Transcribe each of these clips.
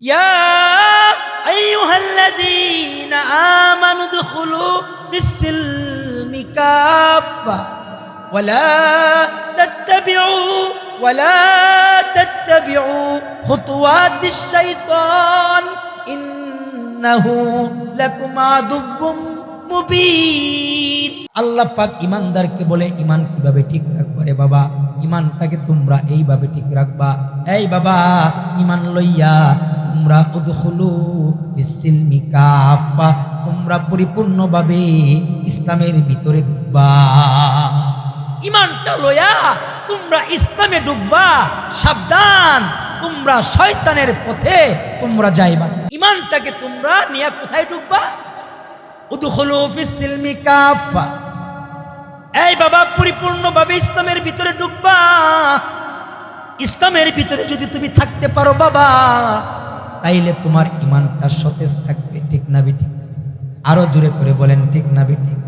ইয়া আইয়ুহাল্লাযীনা আমানু দুখুলু ফিস-সিলমি কাফা ওয়ালা তাত্তাবিউ খুতুওয়াতিশ শাইতান ইন্নাহু লাকুম আদুউম মুবিন। আল্লাহ পাক ইমানদারকে বলে ইমান কিভাবে ঠিক রাখবা রে বাবা, ইমানটাকে তোমরা এইভাবে ঠিক রাখবা। এই বাবা, ইমান লইয়া তোমরা উদখুলু ফিস-সিলমি কাফা, তোমরা পরিপূর্ণভাবে ইসলামের ভিতরে ঢুকবা। ইমানটা লইয়া তোমরা ইসলামে ঢুকবা। সাবধান, তোমরা শয়তানের পথে তোমরা যাইবা। ইমানটাকে তোমরা নিয়ে কোথায় ঢুকবা? উদখুলু ফিস-সিলমি কাফা, এই বাবা পরিপূর্ণভাবে ইসলামের ভিতরে ঢুকবা। ইসলামের ভিতরে যদি তুমি থাকতে পারো বাবা, তাইলে তোমার ইমানটা সতেজ থাকবে। ঠিক না বেঠিক? আরো জোরে করে বলেন ঠিক না বেঠিক?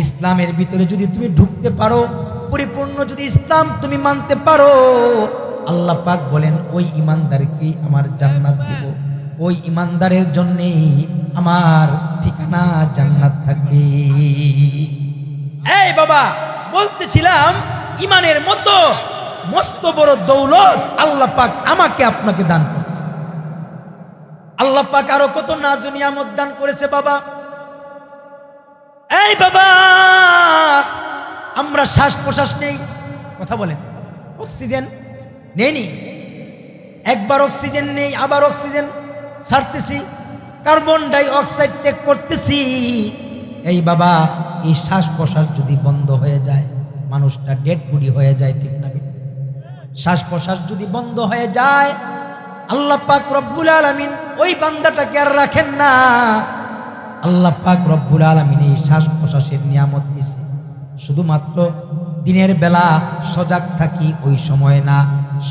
ইসলামের ভিতরে যদি তুমি ঢুকতে পারো, পরিপূর্ণ যদি ইসলাম তুমি মানতে পারো, আল্লাহ পাক বলেন ওই ইমানদারকে আমার জান্নাত দেব। ওই ইমানদারের জন্যেই আমার ঠিকানা জান্নাত থাকবে। এই বাবা বলতেছিলাম, ইমানের মতো মস্ত বড় দৌলত আল্লাহ পাক আমাকে আপনাকে দান করেছে। আল্লাহ পাক আরো কত নাজ নিয়ামত দান করেছে বাবা। এই বাবা, আমরা শ্বাস প্রশ্বাস নেই, কথা বলেন, অক্সিজেন নেই, একবার অক্সিজেন নেই, আবার অক্সিজেন ছাড়তেছি, কার্বন ডাই অক্সাইড ত্যাগ করতেছি। এই বাবা, এই শ্বাস প্রশ্বাস যদি বন্ধ হয়ে যায়, মানুষটা ডেড বডি হয়ে যায়। ঠিক না? শ্বাস প্রশ্বাস যদি বন্ধ হয়ে যায়, আল্লাহ পাক রব্বুল আলামিন ওই বান্দাটাকে আর রাখেন না। আল্লাহ পাক রব্বুল আলামিন এই শ্বাস প্রশ্বাসের নিয়ামত দিছে শুধুমাত্র দিনের বেলা সজাগ থাকি ওই সময় না।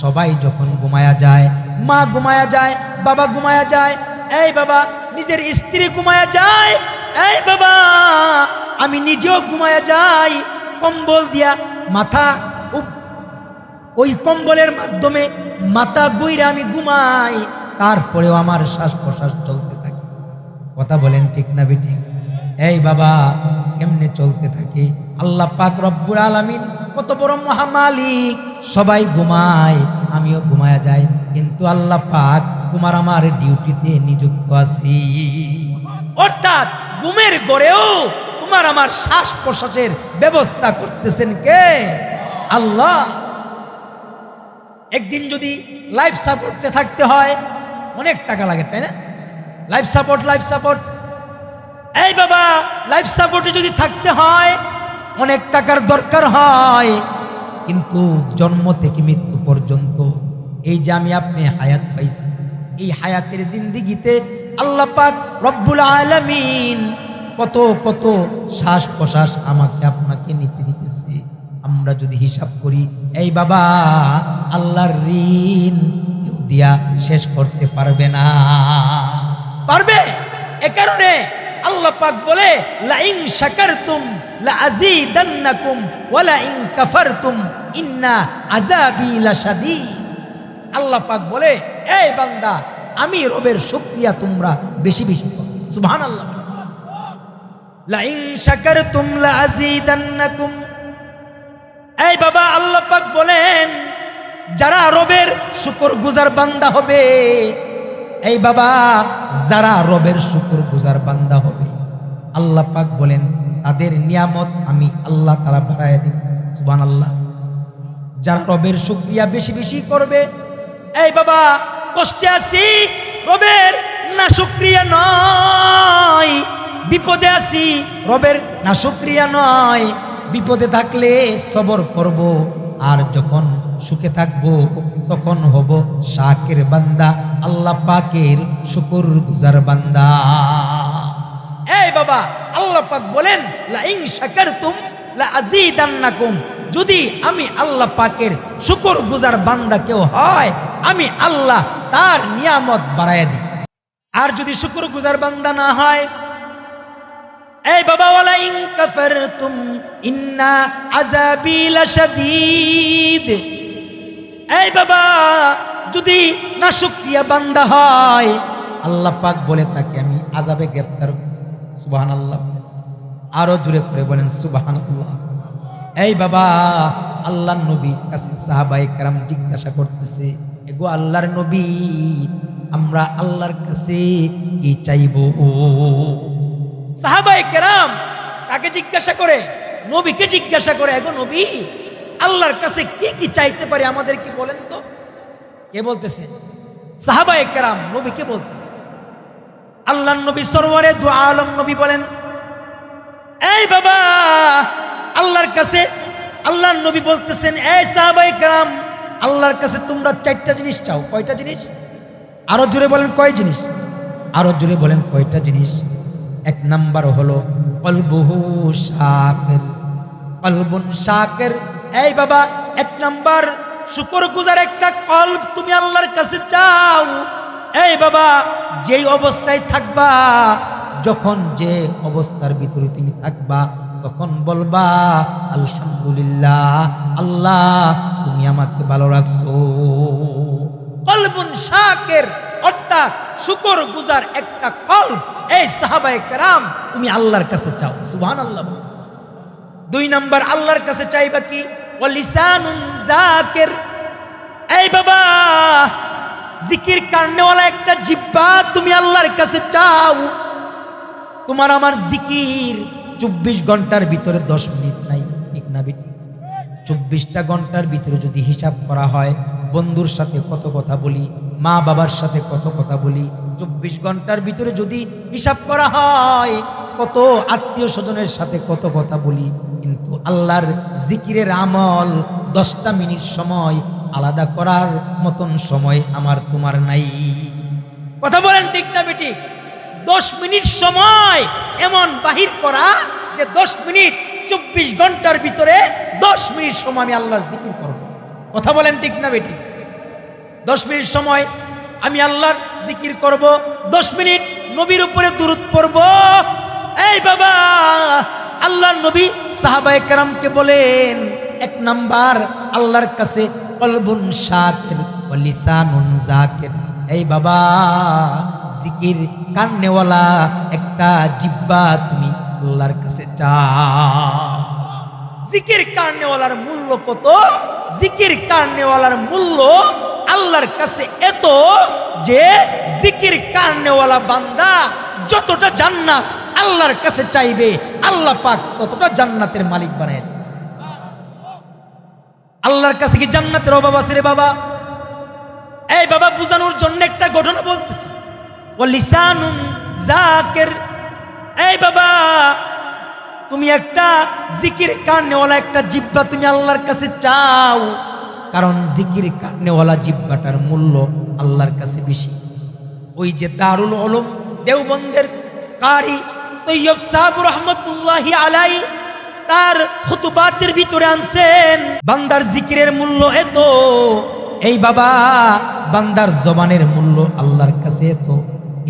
সবাই যখন ঘুমায়া যায়, মা ঘুমায়া যায়, বাবা ঘুমায়া যায়, এই বাবা নিজের স্ত্রী ঘুমায়া যায়, এই বাবা আমি নিজেও ঘুমায়া যাই, কম্বল দিয়া মাথা, ওই কম্বলের মাধ্যমে মাথা বইরা আমি ঘুমাই, তারপরেও আমার শ্বাস প্রশ্বাস চলতে থাকে। কথা বলেন ঠিক না বেঠিক? এই বাবা কেমনে চলতে থাকে? আল্লাহ পাক রব্বুল আলামিন কত বড় মহামালিক। সবাই ঘুমায়, আমিও ঘুমায়া যাই, কিন্তু আল্লাহ পাক তোমার আমার ডিউটিতে নিযুক্ত আছি। অর্থাৎ ঘুমের গড়েও তোমার আমার শ্বাস প্রশ্বাসের ব্যবস্থা করতেছেন কে? আল্লাহ। একদিন যদি লাইফ সাপোর্টে থাকতে হয় অনেক টাকা লাগে, তাই না? লাইফ সাপোর্ট, এই বাবা লাইফ সাপোর্টে যদি থাকতে হয় অনেক টাকার দরকার হয়। কিন্তু জন্ম থেকে মৃত্যু পর্যন্ত এই যে আমি আপনি হায়াত পাইছি, এই হায়াতের জিন্দিগিতে আল্লাহ পাক রব্বুল আলামিন কত কত শ্বাস প্রশ্বাস আমাকে আপনাকে নিতে দিতেছে। আমরা যদি হিসাব করি, এই বাবা আল্লাহর ঋণ কেউ দিয়া শেষ করতে পারবে না। পারবে? এ কারণে আল্লাহ পাক বলে লা ইন শাকারতুম লা আযীদান্নাকুম ওয়া লা ইন কাফারতুম ইন্না আযাবি লাশাদীদ। আল্লাহ পাক বলে, এই বান্দা আমি রবের শুকরিয়া তোমরা বেশি বেশি করো। সুবহানাল্লাহ। লা ইন শাকারতুম লা আযীদান্নাকুম। এই বাবা আল্লাহ পাক বলেন, যারা রবের শুকরগুজার বান্দা হবে, এই বাবা যারা রবের শুকরগুজার বান্দা হবে, আল্লাহ পাক বলেন তাদের নিয়ামত আমি আল্লাহ তাআলা বাড়ায় দিব। সুবহানাল্লাহ। যারা রবের শুকরিয়া বেশি বেশি করবে, এই বাবা কষ্টে আছি, রবের না শুকরিয়া নয়, বিপদে আছি, রবের না শুকরিয়া নয়, বিপদে থাকলে সবর করব, আর যখন সুখে থাকবো তখন হব শাকির বান্দা, আল্লাহ পাকের শুকরগুজার বান্দা। এই বাবা আল্লাহ পাক বলেন লা ইন শাকারতুম লা আযীদান্নাকুম। যদি আমি আল্লাহ পাকের শুকরগুজার বান্দা কেউ হয়, আমি আল্লাহ তার নিয়ামত বাড়ায় দিই। আর যদি শুকরগুজার বান্দা না হয়, এই বাবা ওয়ালা ইন কাফারতুম ইন্না আযাবি লাশাদীদ। এই বাবা যদি না শুকরিয়া বান্দা হয়, আল্লাহ পাক বলে তাকে আমি আযাবে গ্রেফতার। সুবহানাল্লাহ, আরো জোরে করে বলেন সুবহানাল্লাহ। এই বাবা, আল্লাহর নবী কাছে সাহাবায়ে কেরাম জিজ্ঞাসা করতেছে, এগো আল্লাহর নবী, আমরা আল্লাহর কাছে কি চাইবো? সাহাবায়ে কেরাম তাকে জিজ্ঞাসা করে, নবীকে জিজ্ঞাসা করে, এগো নবী, আল্লাহর কাছে কি কি চাইতে পারি আমাদেরকে বলেন তো। কে বলতেছে? সাহাবায়ে কেরাম নবীকে বলতেছে। আল্লাহর নবী সরওয়ারে দু আলম নবী বলেন, এই বাবা, আল্লাহর কাছে আল্লাহর নবী বলতেছেন, এই সাহাবায়ে কেরাম, আল্লাহর কাছে তোমরা চারটা জিনিস চাও। কয়টা জিনিস? আরো জোরে বলেন, কয় জিনিস? আরো জোরে বলেন, কয়টা জিনিস? এক নাম্বার হলো কলবুহু শাকির, কলবুন শাকির। এই বাবা, এক নাম্বার শুকরগুজার একটা কলব তুমি আল্লাহর কাছে চাও। এই বাবা, যেই অবস্থায় থাকবা, যখন যে অবস্থার ভিতরে তুমি থাকবা, তখন বলবা আলহামদুলিল্লাহ, আল্লাহ তুমি আমাকে ভালো রাখছো। কলবুন শাকির অর্থাৎ শুকরগুজার একটা কলব, এই সাহাবায়ে কেরাম তুমি আল্লাহর কাছে চাও। সুবহানাল্লাহ। দুই নাম্বার আল্লাহর কাছে চাইবা কি? ওয়ালিসানুন যাকির। এই বাবা, জিকির করনেওয়ালা একটা জিহ্বা তুমি আল্লাহর কাছে চাও। তোমার আমার জিকির 24 ঘন্টার ভিতরে 10 মিনিট নাই, ঠিক না বেটি? 24টা ঘন্টার ভিতরে যদি হিসাব করা হয়, বন্ধুর সাথে কত কথা বলি, মা বাবার সাথে কত কথা বলি, 24 ঘন্টার ভিতরে যদি হিসাব করা হয়, কত আত্মীয় স্বজনের সাথে কত কথা বলি, কিন্তু আল্লাহর জিকিরের আমল 10টা মিনিট সময় আলাদা করার মতন সময় আমার তোমার নাই। কথা বলেন ঠিক না বেটি? 10 মিনিট সময় এমন বাহির করা যে 10 মিনিট 24 ঘন্টার ভিতরে 10 মিনিট সময় আমি আল্লাহর জিকির করব। কথা বলেন ঠিক না বেটি? 10 মিনিট সময় আমি আল্লাহর জিকির করব, 10 মিনিট নবীর উপরে দুরূদ পড়ব। এই বাবা, আল্লাহর নবী সাহাবায়ে কেরামকে বলেন, এক নাম্বার আল্লাহর কাছে কলবুন শাকির ওয়া লিসানুন যাকির। এই বাবা, জিকির কান্নেওয়ালা একটা জিহ্বা তুমি আল্লাহর কাছে চাও। জিকির কান্নেওয়ালার মূল্য কত? জিকির কান্নেওয়ালার মূল্য আল্লাহর কাছে এত যে জিকির কান্নেওয়ালা বান্দা যতটা জান্নাত আল্লাহর কাছে চাইবে, আল্লাহ পাক ততটা জান্নাতের মালিক বানায়। আল্লাহর কাছে কি জান্নাতের অভাব আছে রে বাবা? এই বাবা, বুঝানোর জন্য একটা ঘটনা বলতেছি। ও লিসানুন যাকির। এই বাবা, তুমি একটা জিকির কান্নেওয়ালা একটা জিহ্বা তুমি আল্লাহর কাছে চাও, কারণ জিকির কান্নেওয়ালা জিহ্বাটার মূল্য আল্লাহর কাছে বেশি। ওই যে দারুল উলুম দেওবন্দের কারি তৈয়ব সাহেব রহমতুল্লাহি আলাই তার খুতবাতের ভিতরে আনছেন, বান্দার জিকিরের মূল্য এত। এই বাবা, বান্দার জবানের মূল্য আল্লাহর কাছে এত।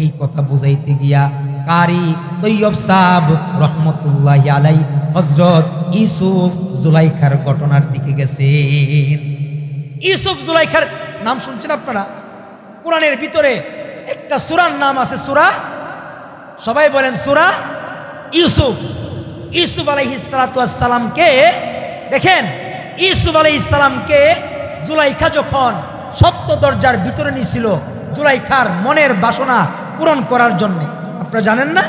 এই কথা বুঝাইতে গিয়া কারি তৈয়ব সাহেব রহমতুল্লাহি আলাই হযরত ইউসুফ জুলাইখার ঘটনার দিকে গেছেন। ইউসুফ জুলাইখার নাম শুনছেন আপনারা? কোরআনের ভিতরে একটা সূরার নাম আছে, সূরা, সবাই বলেন সূরা ইউসুফ। ইউসুফ আলাইহিস সালাতু ওয়াস সালামকে দেখেন, ইউসুফ আলাইহিস সালামকে জুলাইখা যখন সপ্ত দরজার ভিতরে নিছিল জুলাইখার মনের বাসনা পূরণ করার জন্য, আপনারা জানেন না?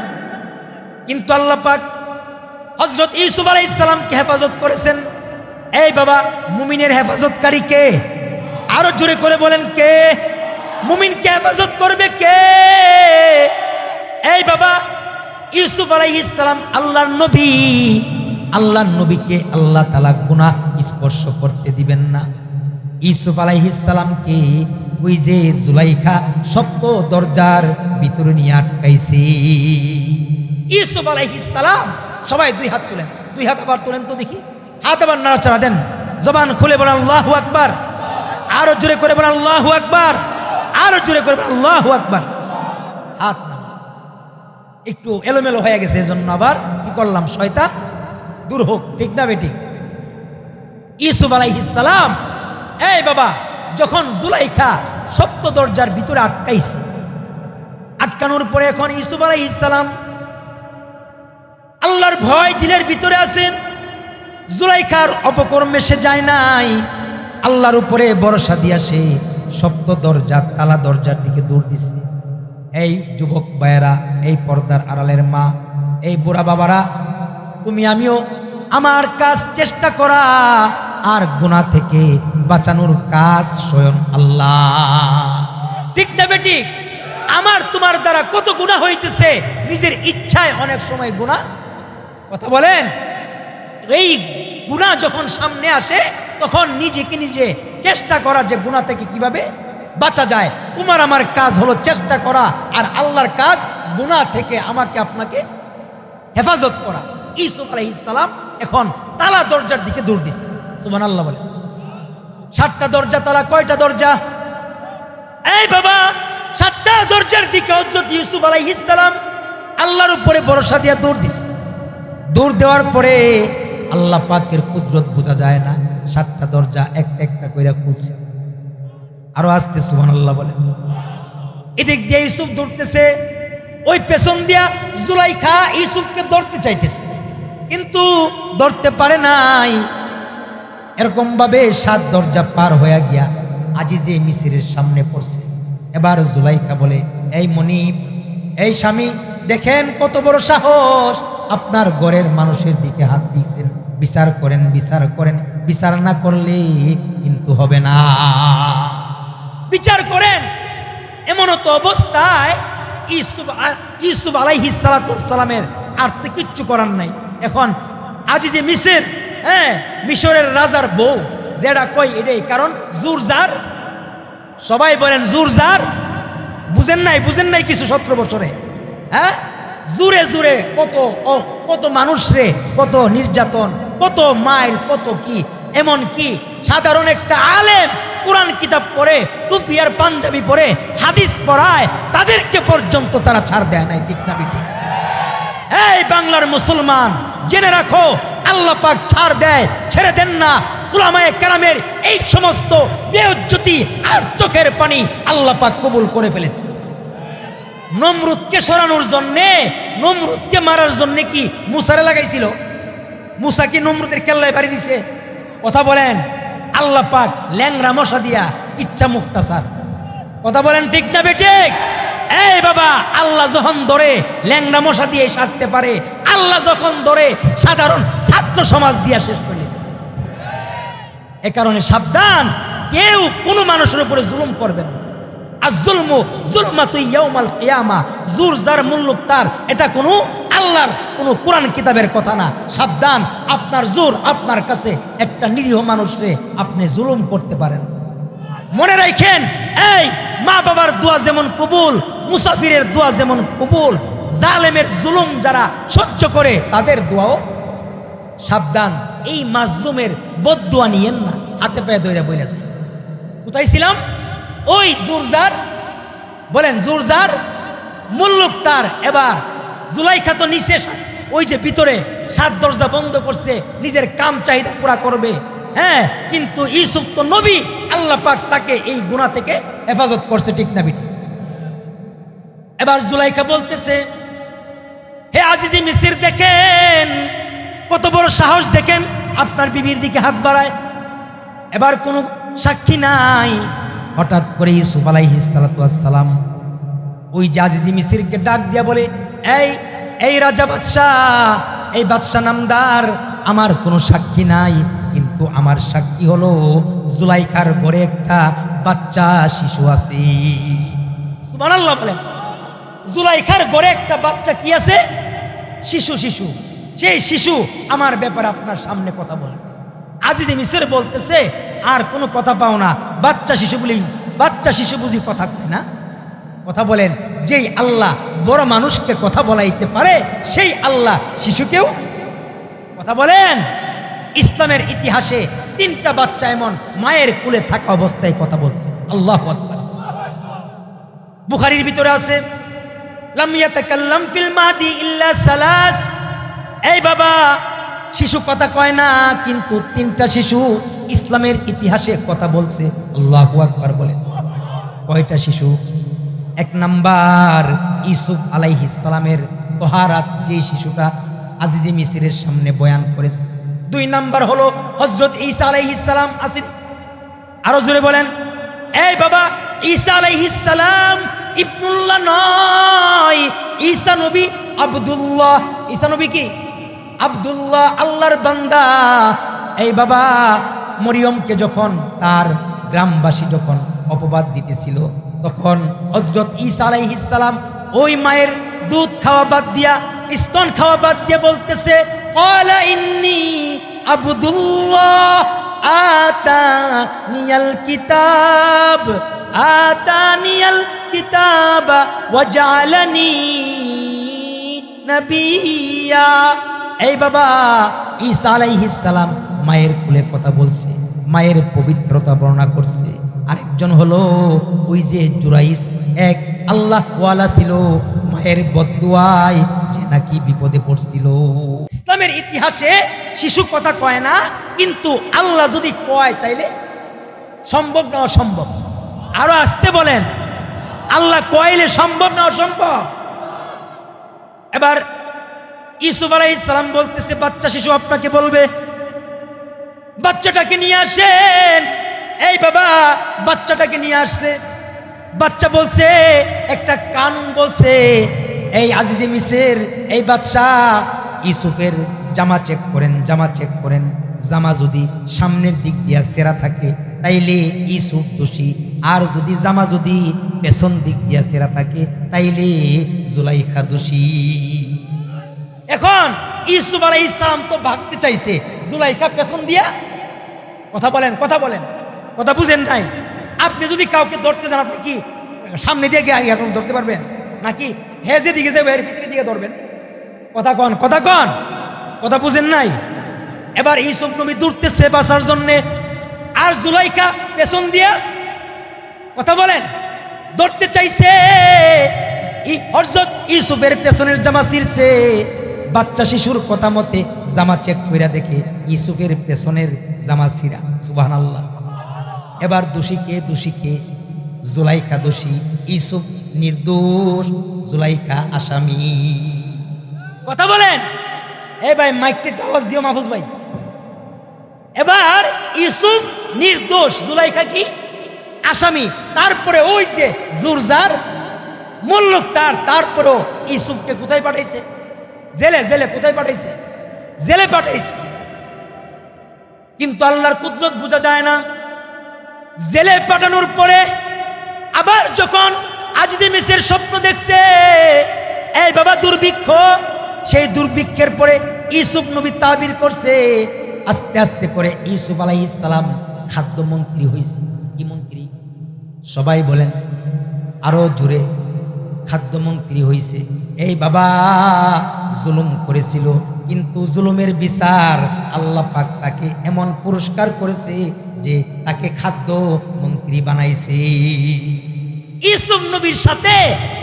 কিন্তু আল্লাহ পাক হযরত ইউসুফ আলাইহিস সালামকে হেফাজত করেছেন। এই বাবা, মুমিনের হেফাজতকারী কে? আরো জোরে করে বলেন কে? মুমিনকে হেফাজত করবে কে? এই বাবা, ইউসুফ আলাইহিস সালাম আল্লাহর নবী, আল্লাহর নবীকে আল্লাহ তাআলা গুনাহ স্পর্শ করতে দিবেন না। ইউসুফ আলাইহিস সালামকে ওই যে জুলাইখা সপ্ত দরজার ভিতরে নিয়ে আটকাইছে। ইউসুফ আলাইহিস সালাম, সবাই দুই হাত তুলেন, দুই হাত আবার তুলেন তো দেখি, হাত আবার নাড়াচাড়া দেন, জবান খুলে বলেন আল্লাহু আকবার, আরো জোরে করে বলেন আল্লাহু আকবার, আরো জোরে করে বলেন আল্লাহু আকবার। হাত নামা, একটু এলোমেলো হয়ে গেছে, এজন্য আবার কি করলাম, শয়তান দূর হোক, ঠিক না বেটি? ইউসুফ আলাইহিস সালাম, এই বাবা, যখন জুলাইখা সপ্ত দরজার ভিতরে আটকাইছে। আটকানোর পরে এখন ইউসুফ আলাইহিস সালাম আল্লাহর ভয় দিলের ভিতরে আছেন। জুলাইখার অপকর্মে সে যায় নাই, আল্লাহর উপরে ভরসা দিয়া সে সপ্ত দরজা তালা দরজার দিকে দৌড় দিছে। এই যুবক ভাইয়েরা, এই পর্দার আড়ালের মা, এই বুড়া বাবারা, তুমি আমিও আমার কাজ চেষ্টা করা আর গুনাহ থেকে বাঁচানোর কাজ স্বয়ং আল্লাহ। ঠিক না বেঠিক? আমার তোমার দ্বারা কত গুনাহ হইতেছে, নিজের ইচ্ছায় অনেক সময় গুনাহ, কথা বলেন। এই গুনাহ যখন সামনে আসে তখন নিজেকে নিজে চেষ্টা করা যে গুনাহ থেকে কিভাবে বাঁচা যায়। তোমার আমার কাজ হলো চেষ্টা করা, আর আল্লাহর কাজ গুনাহ থেকে আমাকে আপনাকে হেফাজত করা। ইউসুফ আলাইহিস সালাম এখন তালা দরজার দিকে দৌড় দিছে। সুবহানাল্লাহ বলে। 7টা দরজা তালা, কয়টা দরজা? এই বাবা, 7টা দরজার দিকে হযরত ইউসুফ আলাইহিস সালাম আল্লাহর উপরে ভরসা দিয়ে দৌড় দিছে। দৌড় দেওয়ার পরে আল্লাহ পাকের কুদরত বোঝা যায় না, 7টা দরজা একটা একটা কইরা খুলছে। আরো আসতে সুবহানাল্লাহ বলেন। এদিক দিয়ে ইউসুফ দৌড়তেছে, ওই পেছন দিয়া জুলাইখা ইউসুফকে ধরতে চাইতেছে, কিন্তু ধরতে পারে নাই। এরকম ভাবে 7 দরজা পার হয়ে গিয়া আজিজে মিসরের সামনে পড়ছে। এবার জুলাইখা বলে, এই মনিব, এই স্বামী, দেখেন কত বড় সাহস, আপনার ঘরের মানুষের দিকে হাত দিয়েছেন, বিচার করেন, বিচার করেন, বিচার না করলে কিন্তু হবে না, বিচার করেন। এমন তো অবস্থায় ইউসুফ আলাইহিস সালামের আর তো কিচ্ছু করার নাই। এখন আজিজে মিসর, মিশরের রাজার বউ যেটা কই এটাই, কারণ জুরজার, সবাই বলেন জুরজার, বুঝেন নাই কিছু 17 বছরে, জুরে জুরে কত মানুষ রে, কত নির্যাতন, কত মায়ের, কত কি, এমন কি সাধারণ একটা আলেম কোরআন কিতাব পড়ে, টুপি আর পাঞ্জাবি পরে হাদিস পড়ায়, তাদেরকে পর্যন্ত তারা ছাড় দেয় নাই। ঠিক না বেঠিক? এই বাংলার মুসলমান, জেনে রাখো, আল্লাহ পাক ছাড় দেয়, ছেড়ে দেন না। উলামায়ে কেরামের এই সমস্ত বেইজ্জতি আর চোখের পানি আল্লাহ পাক কবুল করে ফেলেছে। নমরুদকে সরানোর জন্যে, নমরুদকে মারার জন্য কি মুসারে লাগাইছিল? মুসা কি নমরুদের কেল্লায় বাড়ি দিছে? কথা বলেন। আল্লাহ পাক ল্যাংরা মশা দিয়া ইচ্ছা মুখতাসার, কথা বলেন ঠিক না বেঠিক? এই বাবা, আল্লাহ যখন ধরে ল্যাংরা মশা দিয়ে সারতে পারে, আল্লাহ যখন ধরে সাধারণ ছাত্র সমাজ দিয়া শেষ করে। এ কারণে সাবধান, কেউ কোনো মানুষের উপরে জুলুম করবেন না। আয-যুলমু যুলমাতু ইয়াউমাল কিয়ামা, জুর যার মুল্লুক তার, এটা কোনো আল্লাহর কোনো কোরআন কিতাবের কথা না। সাবধান, আপনার জোর আপনার কাছে একটা নিরীহ মানুষরে আপনি জুলুম করতে পারেন। মনে রাখেন, এই মা বাবার দোয়া যেমন কবুল, মুসাফিরের দোয়া যেমন কবুল, জালেমের জুলুম যারা সহ্য করে তাদের দোয়াও। সাবধান, এই মাজলুমের বদদোয়া নিয়েন না। হাতে পায়ে দইরা বইলা যায়। কোথায় ছিলাম? ওই জুরজার, বলেন জুরজার মুল্লুক তার। এবার জুলাইখা তো নিচে, ওই যে ভিতরে 7 দরজা বন্ধ করছে, নিজের কাম চাহিদা পুরা করবে, কিন্তু ইউসুফ তো নবী, আল্লাহ পাক তাকে এই গুনাহ থেকে হেফাজত করছে। ঠিক না বেঠিক? এবার জুলাইখা বলতেছে, হে আজিজে মিসর, দেখেন কত বড় সাহস, দেখেন আপনার বিবির দিকে হাত বাড়ায়। এবার কোনো সাক্ষী নাই। হঠাৎ করে ইউসুফ আলাইহিস সালাম ওই আজিজে মিসরকে ডাক দিয়া বলে, এই রাজা বাদশাহ, এই বাদশাহ নামদার, আমার কোনো সাক্ষী নাই, কিন্তু আমার সাক্ষী হলো জুলাইখার ঘরে একটা বাচ্চা শিশু আছে। সুবহানাল্লাহ বলেন। জুলাইখার ঘরে একটা বাচ্চা কি আছে? শিশু। সেই শিশু আমার ব্যাপারে আপনার সামনে কথা বলে। আজিজে মিসর বলতেছে, আর কোনো কথা পাও না, বাচ্চা শিশু বুঝি কথা কয় না? কথা বলেন। যেই আল্লাহ বড় মানুষকে কথা বলাইতে পারে, সেই আল্লাহ শিশুকেও কথা বলেন। ইসলামের ইতিহাসে 3টা বাচ্চা এমন মায়ের কোলে থাকা অবস্থায় কথা বলছে। আল্লাহু আকবার। বুখারীর ভিতরে আছে, লাম ইয়াতাকাল্লাম ফিল মাদি ইল্লা সালাস। এই বাবা, শিশু কথা কয় না, কিন্তু 3টা শিশু ইসলামের ইতিহাসে কথা বলছে। আল্লাহু আকবার বলেন। কয়টা শিশু? এক নাম্বার ইউসুফ আলাইহিস সালামের তোহারাত, যে শিশুটা আজিজে মিসরের সামনে বয়ান করেছে। 2 নাম্বার হলো হযরত ঈসা আলাইহিস সালাম আসেন। আরো জোরে বলেন, এই বাবা, ঈসা আলাইহিস সালাম ইবনুল্লাহ নয়, ঈসা নবী আব্দুল্লাহ। ঈসা নবী কি? আব্দুল্লাহ, আল্লাহর বান্দা। এই বাবা, মরিয়মকে যখন তার গ্রামবাসী যখন অপবাদ দিতেছিল, তখন হযরত ঈসা আলাইহিস সালাম ওই মায়ের দুধ খাওয়া বাদ দিয়া, স্তন খাওয়া বাদ দিয়া বলতেছে, ক্বালা ইন্নী আব্দুল্লাহ আতানিয়াল কিতাব ওয়া জাআলানি নাবিয়্যা। এই বাবা, ঈসা আলাইহিস সালাম মায়ের কুলে কথা বলছে, মায়ের পবিত্রতা বর্ণনা করছে। আরেকজন হলো ওই যে জুরাইস, এক আল্লাহ ওয়ালা ছিল, মায়ের বদদুয়ায় যে নাকি বিপদে পড়ছিল। ইসলামের ইতিহাসে শিশু কথা কয় না, কিন্তু আল্লাহ যদি কয় তাইলে সম্ভব না অসম্ভব? আরো আসতে বলেন, আল্লাহ কইলে সম্ভব না অসম্ভব? এবার ইউসুফ আলাইহিস সালাম বলতেছে, বাচ্চা শিশু আপনাকে বলবে, বাচ্চাটাকে নিয়ে আসেন। এই বাবা, বাচ্চাটাকে নিয়ে আসছে। বাচ্চা বলছে, একটা কানুন বলছে, এই আজিজে মিসর, এই বাদশাহ ইউসুফের জামা চেক করেন, জামা চেক করেন। জামা যদি সামনের দিক দিয়া সেরা থাকে তাইলে ইউসুফ দোষী, আর যদি জামা যদি পেছন দিক দিয়া সেরা থাকে তাইলে জুলাইখা দোষী। এখন ইউসুফ আলাইহিস সালাম তো ভাগতে চাইছে, জুলাইখা পেছন দিয়া। কথা বলেন, কথা বলেন, কথা বুঝেন নাই? আপনি যদি কাউকে ধরতে যান, আপনি কি সামনে দিয়ে গিয়ে এখন ধরতে পারবেন নাকি হে যে দিকে যাবে এর পিছনে দিকে ধরবেন? কথা কন, কথা কন, কথা বুঝেন নাই? এবার ইউসুফ নবী দৌড়তেছে বাঁচার জন্যে, আর জুলাইখা পেছন দিয়া, কথা বলেন, ধরতে চাইছে। হযরত ইউসুফের পেছনের জামা ছিঁড়ছে। বাচ্চা শিশুর কথা মতে জামা চেক কইরা দেখে ইউসুফের পেছনের জামা ছিঁড়া। সুবহানাল্লাহ। এবার দোষী কে? দোষী কে? জুলাইখা দোষী, ইউসুফ নির্দোষ, জুলাইখা আসামি। কথা বলেন। এই ভাই মাইকটা আওয়াজ দিও মাহফুজ ভাই। এবার ইউসুফ নির্দোষ, জুলাইখা কি? আসামি। তারপরে ওই যে জুরজার মল্লক তারপরেও ইউসুফকে কোথায় পাঠাইছে? জেলে। জেলে কোথায় পাঠাইছে? জেলে পাঠাইছে। কিন্তু আল্লাহর কুদরত বোঝা যায় না। জেলে পাঠানোর পরে আবার যখন আজিজে মিসর স্বপ্ন দেখছে, এই বাবা দুর্ভিক্ষ, সেই দুর্ভিক্ষের পরে ইউসুফ নবী তাবির করছে, আস্তে আস্তে করে ইউসুফ আলাইহিস সালাম খাদ্যমন্ত্রী হয়েছে। কি মন্ত্রী? সবাই বলেন আরো জোরে, খাদ্যমন্ত্রী হয়েছে। এই বাবা জুলুম করেছিল, কিন্তু জুলুমের বিচার আল্লাহ পাক তাকে এমন পুরস্কার করেছে যে তাকে খাদ্য মন্ত্রী বানাইছে। ইউসুফ নবীর সাথে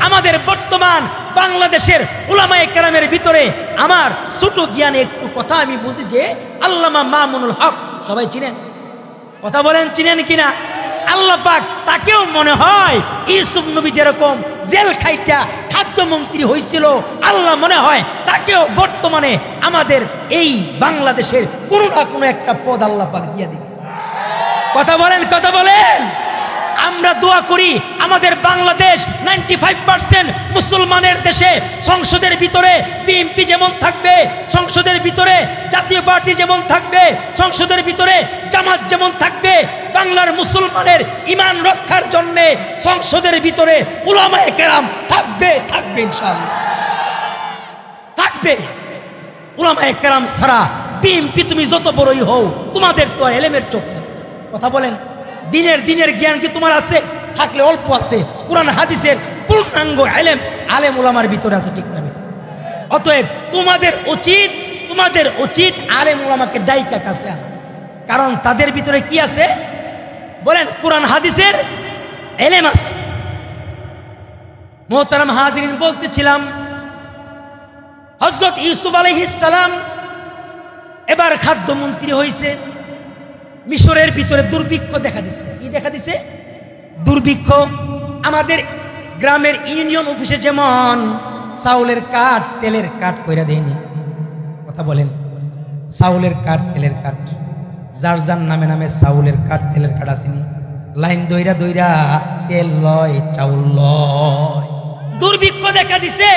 আমাদের বর্তমান বাংলাদেশের উলামায়ে কেরামের ভিতরে আমার ছোট জ্ঞানে একটু কথা আমি বুঝি যে আল্লামা মামুনুল হক, সবাই চিনেন? কথা বলেন, চিনেন কিনা? আল্লাহ পাক তাকেও মনে হয় ইউসুফ নবী যেরকম জেল খাইটা খাদ্যমন্ত্রী হয়েছিল, আল্লাহ মনে হয় তাকেও বর্তমানে আমাদের এই বাংলাদেশের কোনো না কোনো একটা পদ আল্লাহ পাক দিয়ে দিবে। কথা বলেন, কথা বলেন। আমরা দোয়া করি আমাদের বাংলাদেশ 95% মুসলমানের দেশে, সংসদের ভিতরে বিএনপি যেমন থাকবে, সংসদের ভিতরে জাতীয় পার্টি যেমন থাকবে, সংসদের ভিতরে জামাত যেমন থাকবে, বাংলার মুসলমানের ঈমান রক্ষার জন্য সংসদের ভিতরে উলামায়ে কেরাম থাকবে, থাকবে ইনশাআল্লাহ, থাকবে। উলামায়ে কেরাম ছাড়া বিএনপি তুমি যত বড়ই হও, তোমাদের তো আর এলেমের চোখ নেই। কথা বলেন। দিনের জ্ঞান কি তোমার আছে? থাকলে অল্প আছে। কুরআন হাদিসের পূর্ণাঙ্গ আলেম উলামার ভিতরে আছে, ঠিক না? অতএব তোমাদের উচিত আলেম উলামাকে ডাইকা কাছে আনা, কারণ তাদের ভিতরে কি আছে বলেন? কুরআন হাদিসের এলেম আছে। মোহতারাম হাজিরিন, বলতেছিলাম হযরত ইউসুফ আলাইহিস সালাম এবার খাদ্যমন্ত্রী হয়েছে। মিশরের ভিতরে দুর্ভিক্ষ দেখা দিছে। কি দেখা দিছে? দুর্ভিক্ষ। আমাদের গ্রামের ইউনিয়ন অফিসে যেমন চাউলের কাঠ তেলের কাঠ কইরা দেয়নি, কথা বলেন, চাউলের কাঠ তেলের কাঠ, যার যার নামে নামে চাউলের কাঠ তেলের কাঠ আসেনি, লাইন দইরা দইরা তেল লয় চাউল লয়। দুর্ভিক্ষ দেখা দিছে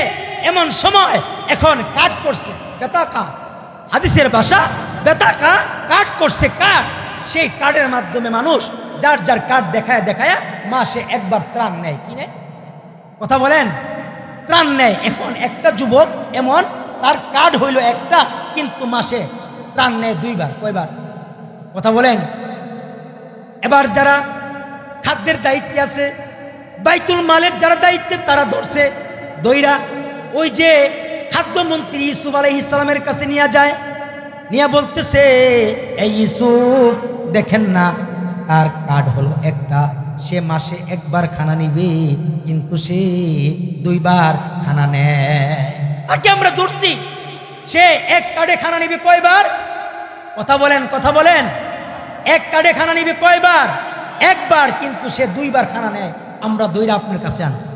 এমন সময় এখন কাঠ করছে বেতাকা, হাদিসের ভাষা বেতাকা, কাঠ করছে কাঠ। সেই কাঠের মাধ্যমে মানুষ যার যার কাঠ দেখায় দেখায় মাসে একবার ত্রাণ নেয়, কি নেয়, কথা বলেন, ত্রাণ নেয়। এখন একটা যুবক এমন, তার কার্ড হইল একটা, কিন্তু মাসে ত্রাণ নেয় দুইবার, কয়বার, কথা বলেন। এবার যারা খাদ্যের দায়িত্বে আছে, বাইতুল মালের যারা দায়িত্বে, তারা ধরছে দইরা ওই যে খাদ্যমন্ত্রী ইউসুফ আলাইহিস সালামের কাছে নিয়ে যায়, নিয়ে বলতেছে, এই ইউসুফ দেখেন না, তার কার্ড হলো একটা, সে মাসে একবার খানা নিবে, কিন্তু সে দুইবার খানা নেয়। আগে আমরা ধরছি সে এক কার্ডে খানা নিবে কয়বার, কথা বলেন, কথা বলেন, এক কার্ডে খানা নিবে কয়বার, একবার, কিন্তু সে দুইবার খানা নেয়। আমরা দইরা আপনার কাছে আনছি।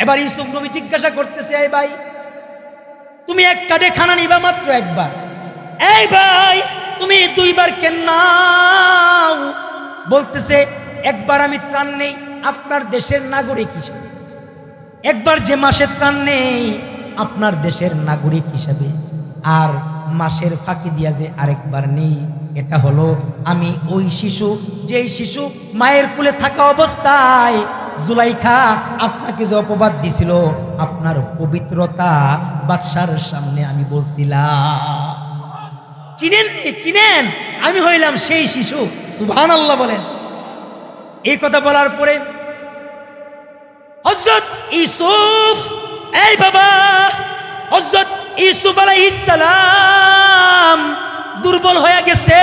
এবার ইউসুফ নবী জিজ্ঞাসা করতেছে, এই ভাই তুমি এক কার্ডে খানা নিবা মাত্র একবার, এই ভাই তুমি দুইবার কেন নাও? বলতেছে, একবার আমি ত্রাণ নেই আপনার দেশের নাগরিক হিসেবে, একবার যে মাসে ত্রাণ নেই আপনার দেশের নাগরিক হিসেবে, আর মাসের ফাঁকি দিয়া যে আরেকবার নেই, এটা হলো আমি ওই শিশু, যেই শিশু মায়ের কোলে থাকা অবস্থায় জুলাইখা আপনাকে যে অপবাদ দিছিল, আপনার পবিত্রতা বাদশার সামনে আমি বলছিলাম। চিনেন, চিনেন, আমি হইলাম সেই শিশু। সুবহানাল্লাহ বলেন। এই কথা বলার পরে হযরত ইউসুফ, এই বাবা, হযরত ইউসুফ আলাইহিস সালাম দুর্বল হয়ে গেছে।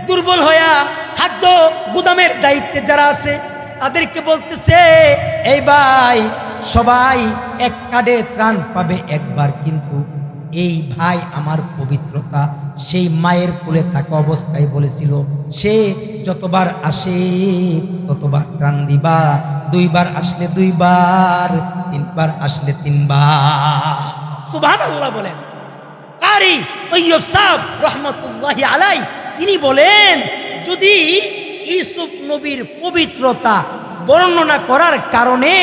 দুর্বল হয়ে খাদ্য গুদামের দায়িত্বে যারা আছে তাদেরকে বলতেছে, এই ভাই সবাই এক কার্ডে ত্রাণ পাবে একবার, কিন্তু এই ভাই আমার পবিত্রতা সেই মায়ের কোলে থাকা অবস্থায় বলেছিল, সে যতবার আসে ততবার ত্রাণ দিবা, দুইবার আসলে দুইবার, তিনবার আসলে তিনবার। সুবহানাল্লাহ বলেন। কারি তৈয়ব সাহেব রহমতুল্লাহি আলাইহি তিনি বলেন, যদি ইউসুফ নবীর পবিত্রতা বর্ণনা করার কারণে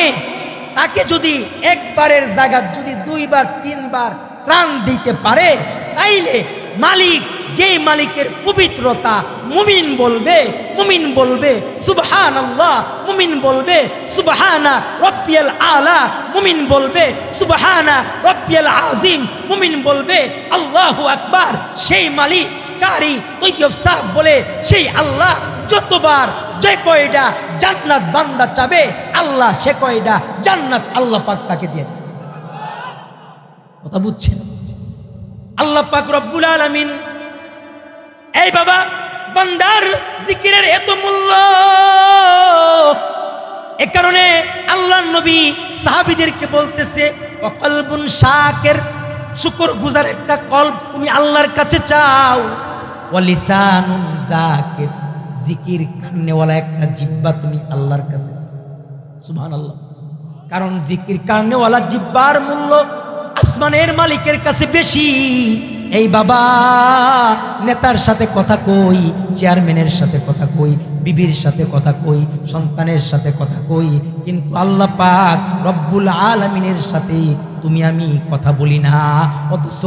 তাকে যদি একবারের জায়গা যদি দুইবার তিনবার ত্রাণ দিতে পারে, তাইলে মালিক, যেই মালিকের পবিত্রতা, মুমিন বলবে, মুমিন বলবে সুবহানাল্লাহ, মুমিন বলবে সুবহানা রব্বিয়াল আলা, মুমিন বলবে সুবহানা রব্বিয়াল আযীম, মুমিন বলবে আল্লাহু আকবার। সেই মালিক কারি তৈয়ব সাহেব বলে, সেই আল্লাহ যতবার যে কয়টা জান্নাত বান্দা চাবে, আল্লাহ সে কয়টা জান্নাত আল্লাহ পাক তাকে দিয়ে দেবে। কথা বুঝছেন? আল্লাহ পাক রব্বুল আলামিন, এই বাবা বান্দার জিকিরের এত মূল্য, এ কারণে আল্লাহ নবী সাহাবীদেরকে বলতেছে, কলবুন শাকির, শুকর গুজার একটা কলব তুমি আল্লাহর কাছে চাও, ওয়ালিসানুন যাকির, জিকির কান্নেওয়ালা একটা জিহ্বা তুমি আল্লাহর কাছে। সুবহানাল্লাহ। কারণ জিকির কান্নেওয়ালা জিহ্বার মূল্য আসমানের মালিকের কাছে বেশি। এই বাবা নেতার সাথে কথা কই, চেয়ারম্যানের সাথে কথা কই, বিবির সাথে কথা কই, সন্তানের সাথে কথা কই, কিন্তু আল্লাহ পাক রব্বুল আলামিনের সাথে তুমি আমি কথা বলি না। অথচ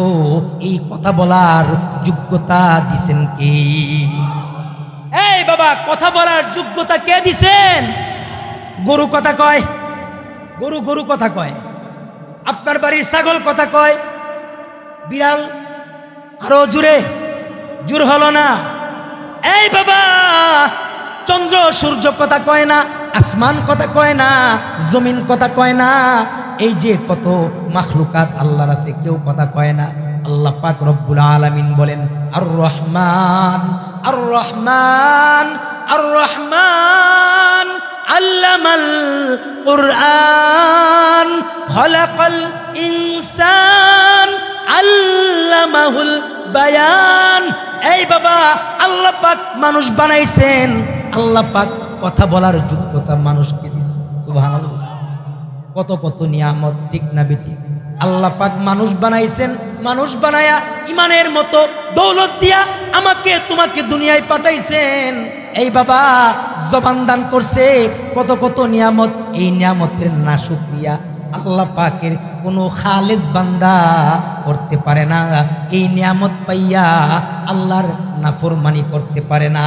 এই কথা বলার যোগ্যতা দিছেন কে? এই বাবা কথা বলার যোগ্যতা কে দিছেন? গরু কথা কয়, গরু গরু কথা কয়, আপনার বাড়ির ছাগল কথা কয়, বিড়াল আরো জুড়ে জোর হলো না। এই বাবা চন্দ্র সূর্য কথা কয় না, আসমান কথা কয় না, জমিন কথা কয় না, এই যে কত মাখলুকাত আল্লাহর আছে কেউ কথা কয় না। আল্লাহ পাক রব্বুল আলামিন বলেন, আর রহমান, আর রহমান, আর রহমান আল্লামাল কুরআন খলাকাল ইনসান আল্লামাহুল বায়ান। এই বাবা আল্লাহ পাক মানুষ বানাইছেন, আল্লাহ পাক কথা বলার যোগ্যতা মানুষকে দিয়েছেন। সুবহানাল্লাহ। কত কত নিয়ামত, ঠিক না বেঠিক? আল্লাহ পাক মানুষ বানাইছেন, মানুষ বানায়া ইমানের মতো দৌলত দিয়া আমাকে তোমাকে দুনিয়ায় পাঠাইছেন। এই বাবা জবান দান করছে, কত কত নিয়ামত, এই নিয়ামতের না শুকরিয়া আল্লাহ পাকের কোনো খালেস বান্দা করতে পারে না। এই নিয়ামত পাইয়া আল্লাহর নাফরমানি করতে পারে না।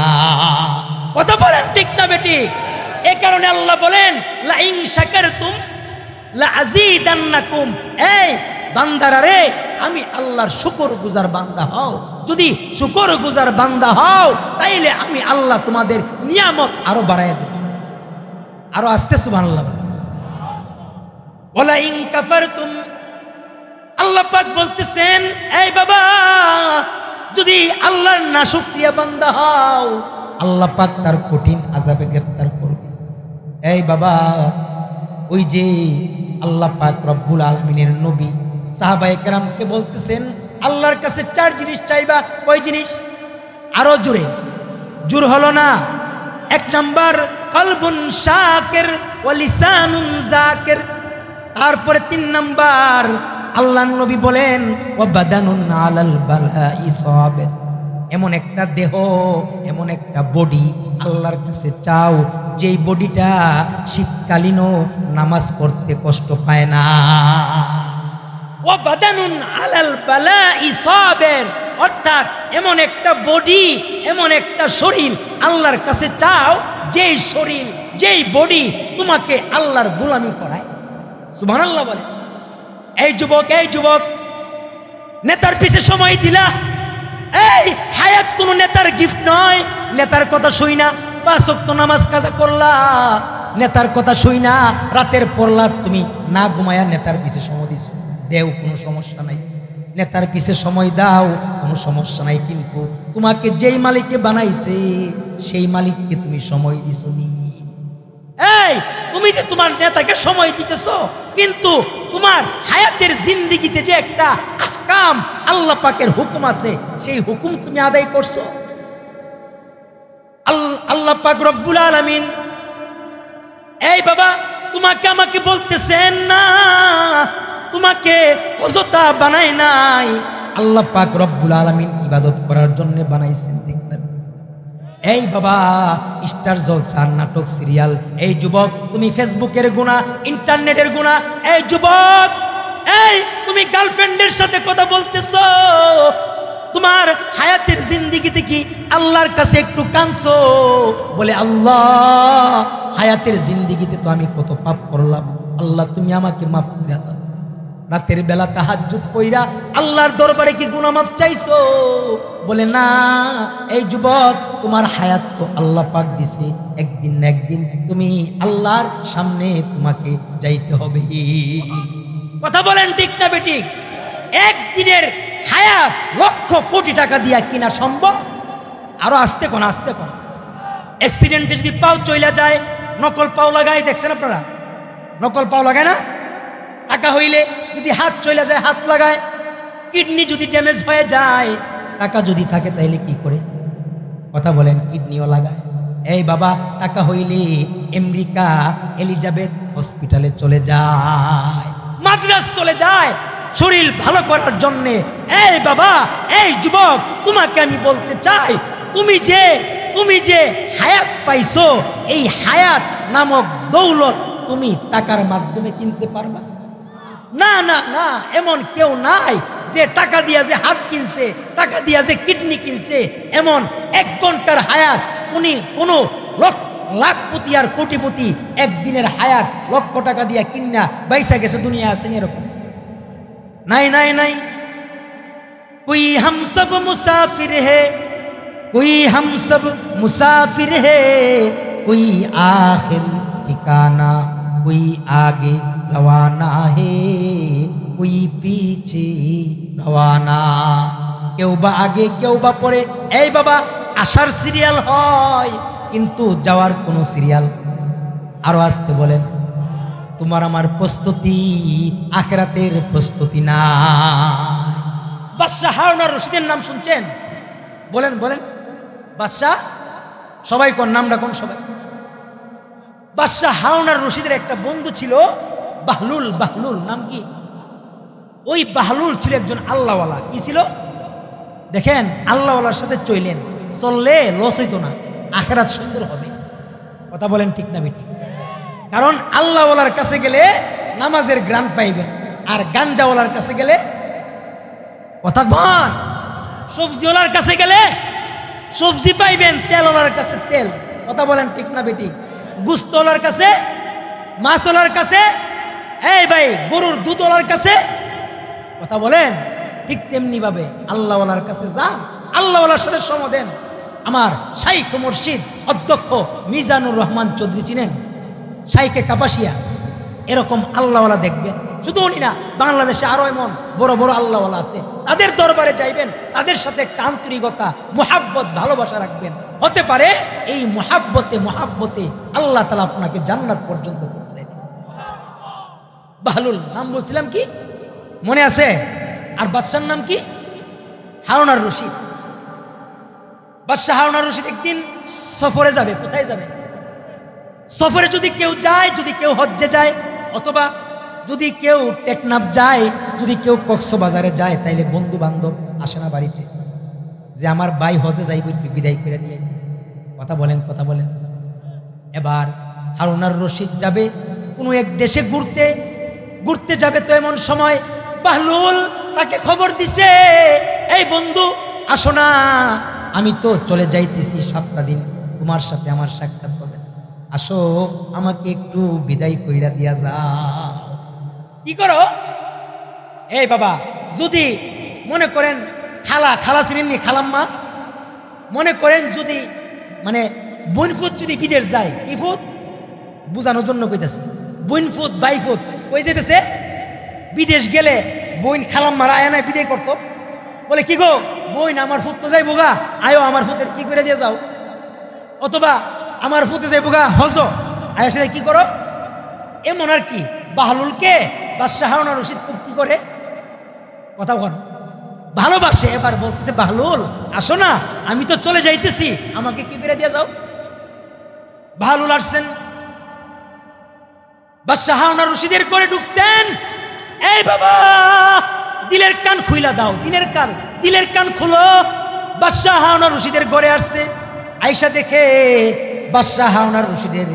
কথা বলেন ঠিক না বেঠিক? এই কারণে আল্লাহ বলেন লা ইন শাকারতুম লা আযীদান্নাকুম। এই বান্দারা রে, আমি আল্লাহর শুকরগুজার বান্দা হও। যদি শুকরগুজার বান্দা হও তাইলে আমি আল্লাহ তোমাদের নিয়ামত আরো বাড়ায় দেব। আরো আস্তে সুবহানাল্লাহ। ওয়ালা ইন কাফারতুম, আল্লাহ পাক বলতেছেন এই বাবা যদি আল্লাহর নাশুকরিয়া বান্দা হও আল্লাহ পাক তার কঠিন আযাবে গ্রেফতার করবে। এই বাবা ওই যে আল্লাহ পাক রব্বুল আলামিনের নবী সাহাবায়ে কেরামকে বলতেছেন আল্লাহর কাছে 4 জিনিস চাইবা। কয় জিনিস? আরো জোরে, জোর হলো না। 1 নাম্বার কলবুন শাকির ওয়া লিসানুন যাকির। তারপরে 3 নাম্বার আল্লাহর নবী বলেন ওয়া বাদানুন আলাল বালাই সাবির। এমন একটা দেহ, এমন একটা বডি আল্লাহর কাছে চাও যেই বডিটা শীতকালীনও নামাজ পড়তে কষ্ট পায় না। ওয়া বাদানুন আলাল বালাই সাবির, অর্থাৎ এমন একটা বডি, এমন একটা শরীর আল্লাহর কাছে চাও যেই শরীর, যেই বডি তোমাকে আল্লাহর গোলামি করায়। সুবহানাল্লাহ বলে। এই যুবক, এই যুবক, নেতার পিছে সময় দিলা। এই হায়াত কোন নেতার গিফট নয়। নেতার কথা শুই না 5 ওয়াক্ত নামাজ কাজা করলা, নেতার কথা শুই না রাতের পড়লা, তুমি না ঘুমায়া নেতার পিছে সময় দিছো, দেও, কোনো সমস্যা নাই। নেতার পিছে সময় দাও, কোনো সমস্যা নাই, কিন্তু তোমাকে যেই মালিককে বানাইছে সেই মালিককে তুমি সময় দিছো নি। এই তুমি যে তোমার নেতাকে সময় দিতেছো, কিন্তু তোমার হায়াতের জিন্দেগিতে যে একটা আহকাম আল্লাহ পাকের হুকুম আছে সেই হুকুম তুমি আদায় করছো। আল্লাহ পাক রব্বুল আলামিন এই বাবা তোমাকে আমাকে বলতেছেন না, তোমাকে অযথা বানাই নাই। আল্লাহ পাক রব্বুল আলামিন ইবাদত করার জন্য বানাইছেন, ঠিক না? এই বাবা স্টার জলসা, নাটক, সিরিয়াল। এই যুবক তুমি ফেসবুকের গুনাহ, ইন্টারনেটের গুনাহ। এই যুবক, এই তুমি গার্লফ্রেন্ডের সাথে কথা বলতেছো, তোমার হায়াতের জিন্দেগিতে কি আল্লাহর কাছে একটু কাঁদছো? বলে আল্লাহ হায়াতের জিন্দেগিতে তো আমি কত পাপ করলাম, আল্লাহ তুমি আমাকে মাফ করে দাও। রাতের বেলা তাহাজ্জুদ কইরা আল্লাহর দরবারে কি গুনাহ মাফ চাইছো? বলে না। এই যুবক তোমার হায়াত তো আল্লাহ পাক দিছে, একদিন না একদিন তুমি আল্লাহর সামনে তোমাকে যাইতে হবে। কথা বলেন ঠিক না বেঠিক? একদিনের হায়াত লক্ষ কোটি টাকা দিয়া কিনা সম্ভব? আরো আস্তে কোন, আস্তে কোন। অ্যাক্সিডেন্টে যদি পাও চইলা যায়, নকল পাও লাগায়, দেখছেন আপনারা? নকল পাও লাগায় না? টাকা হইলে যদি হাত চলে যায় হাত লাগায়, কিডনি যদি ড্যামেজ হয়ে যায়, টাকা যদি থাকে তাইলে কি করে? কথা বলেন, কিডনিও লাগায়। এই বাবা টাকা হইলে আমেরিকা এলিজাবেথ হসপিটালে চলে যায়, মাদ্রাজ চলে যায় শরীর ভালো করার জন্য। এই বাবা, এই যুবক, তোমাকে আমি বলতে চাই তুমি যে হায়াত পাইছো, এই হায়াত নামক দৌলত তুমি টাকার মাধ্যমে কিনতে পারবা না। না না, এমন কেউ নাই যে টাকা দিয়া যে হাত কিনছে, টাকা দিয়া যে কিডনি কিনছে। এমন 1 ঘন্টার হায়াত কোনো লাখপতি আর কোটিপতি একদিনের হায়াত লক্ষ টাকা দিয়া কিনা বাইসা গেছে, দুনিয়া আছে এরকম? নাই নাই নাই। কোই হাম সব মুসাফির হে, কোই হাম সব মুসাফির হে, কোই আখির ঠিকানা, कोई आगे रवाना है, कोई पीछे रवाना। কেউ বা আগে কেউ বা পরে। এই বাবা আসার সিরিয়াল হয় কিন্তু যাওয়ার কোনো সিরিয়াল। আরো আসতে বলেন, তোমার আমার প্রস্তুতি আখিরাতের প্রস্তুতি না। বাদশাহ হারুন আর রশিদের নাম শুনছেন? বলেন বলেন। বাদশাহ, সবাই কোন নামটা কোন? সবাই বাদশাহ হারুন আর রশিদের একটা বন্ধু ছিল বাহলুল। বাহলুল নাম কি? ওই বাহলুল ছিল একজন আল্লাহওয়ালা। কি ছিল দেখেন, আল্লাহওয়ালার সাথে চললে লস হইতো না, আখেরাত সুন্দর হবে। কথা বলেন ঠিক না বেটি? কারণ আল্লাহওয়ালার কাছে গেলে নামাজের গ্রান পাইবেন, আর গাঞ্জাওয়ালার কাছে গেলে কথা বল, সবজিওয়ালার কাছে গেলে সবজি পাইবেন, তেলওয়ালার কাছে তেল। কথা বলেন ঠিক না বেটি? গুস্তওয়ালার কাছে, মাছওয়ালার কাছে, এই ভাই গরুর দুধওয়ালার কাছে। কথা বলেন ঠিক তেমনি ভাবে আল্লাহওয়ালার কাছে যান, আল্লাহওয়ালার সাথে সময় দেন। আমার শাইখ মুর্শিদ অধ্যক্ষ মিজানুর রহমান চৌধুরী চিনেন? শাইখে কাপাসিয়া। এরকম আল্লাহওয়ালা দেখবেন। শুধু উনি না, বাংলাদেশে আরো এমন বড় বড় আল্লাহওয়ালা আছে। তাদের দরবারে যাইবেন, তাদের সাথে একটা আন্তরিকতা, মোহাব্বত, ভালোবাসা রাখবেন। হতে পারে এই মোহাব্বতে আল্লাহ তাআলা আপনাকে জান্নাত পর্যন্ত পৌঁছায় দেবেন। বাহলুল নাম বলছিলাম কি মনে আছে? আর বাদশার নাম কি? হারুন আর রশিদ। বাদশাহ হারুন আর রশিদ একদিন সফরে যাবে। কোথায় যাবে? সফরে যদি কেউ যায়, যদি কেউ হজ্জে যায়, অথবা যদি কেউ টেকনাফ যায়, যদি কেউ কক্সবাজারে যায়, তাইলে বন্ধু বান্ধব আসে না বাড়িতে যে আমার ভাই হজে যাইব, বিদায় করে দিয়ে। কথা বলেন। এবার হারুন আর রশিদ যাবে কোনো এক দেশে ঘুরতে যাবে। তো এমন সময় বাহলুল তাকে খবর দিছে, এই বন্ধু আসো না, আমি তো চলে যাইতেছি, 7টা দিন তোমার সাথে আমার সাক্ষাৎ হবে না, আসো আমাকে একটু বিদায় কইরা দিয়া যাও। কি করো? এই বাবা, যদি মনে করেন খালা চিনেননি, খালাম্মা, মনে করেন যদি মানে বইনফুত যদি বিদেশ যায়, কি ফুত বুঝানোর জন্য কইতেছে, বইনফুত বাইফুত কই যেতেছে, বিদেশ গেলে বইন খালাম্মারা আয় না বিদায় করতো, বলে কি গো বইন আমার ফুত তো যাইবো গা, আয়ো আমার ফুতের কি করে দিয়ে যাও, অথবা আমার ফুতে যাইবো গা হজ, আয় সেটা কি করো। এমন আর কি বাহলুলকে বাদশাহ হারুন আর রশিদ খুব কি করে কথা বল ভালোবাসে। এবার বলতেছে বাহলুল আসো না, আমি তো চলে যাইতেছি, আমাকে কি করে দিয়ে যাও। বাহলুল আসছেন, বাদশাহ হারুন আর রশিদের করে ঢুকছেন। এই বাবা দিলের কান খুইলা দাও, দিলের কান খুলো। বাদশাহ হারুন আর রশিদের ঘরে আসছে। আয়েশা দেখে বাদশাহ হারুন আর রশিদের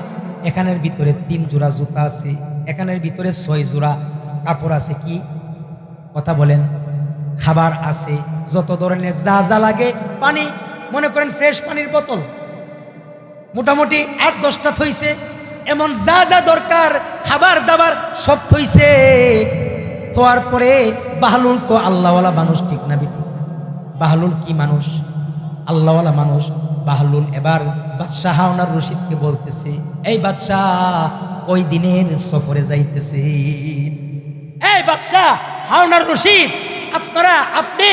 এখানের ভিতরে 3 জোড়া জুতা আছে, এখানের ভিতরে 6 জোড়া কাপড় আছে। কি কথা বলেন? খাবার আছে, যত ধরনের যা লাগে, পানি মনে করেন ফ্রেশ পানির বোতল মোটামুটি 8-10টা থইছে, এমন যা দরকার খাবার দাবার সব থইছে। থোয়ার পরে বাহলুল তো আল্লাহওয়ালা মানুষ, ঠিক না বেটি? বাহলুল কি মানুষ? আল্লাহওয়ালা মানুষ। বাহলুল এবার বাদশাহ হারুন আর রশিদকে বলতেছে, এই বাদশাহ ওই দিনের সফরে যাইতেছে। এই বাদশাহ হারুন আর রশিদ আপনি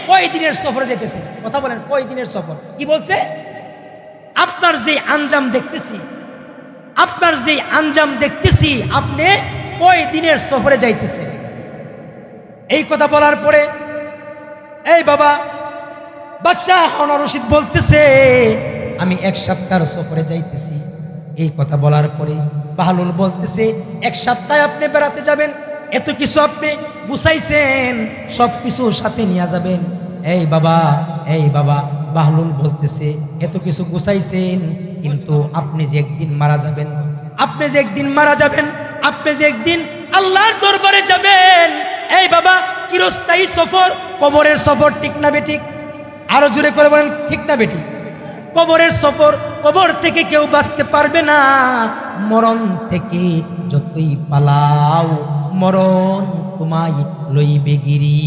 কয় দিনের সফরে যাইতেছেন? কথা বলেন, কয় দিনের সফর? কি বলছে? আপনার যে আঞ্জাম দেখতেছি আপনি কয় দিনের সফরে যাইতেছেন। এই কথা বলার পরে এই বাবা বাদশাহ হারুন আর রশিদ বলতেছে আমি 1 সপ্তাহের সফরে যাইতেছি। এই কথা বলার পরে বাহলুল বলতেছে 1 সপ্তাহে আপনি বেড়াতে যাবেন, এত কিছু আপনি গুছাইছেন, সব কিছু সাথে নিয়ে যাবেন। এই বাবা বাহলুল বলতেছে এত কিছু গুছাইছেন, কিন্তু আপনি যে একদিন মারা যাবেন, আপনি যে একদিন আল্লাহর দরবারে যাবেন, এই বাবা চিরস্থায়ী সফর, কবরের সফর, ঠিক না বেঠিক? আরো জোরে করে বলেন ঠিক না বেঠিক? কবরের সফর, কবর থেকে কেউ বাঁচতে পারবে না। মরণ থেকে যতই পালাও, মরণ তোমায় লইবে গিরি।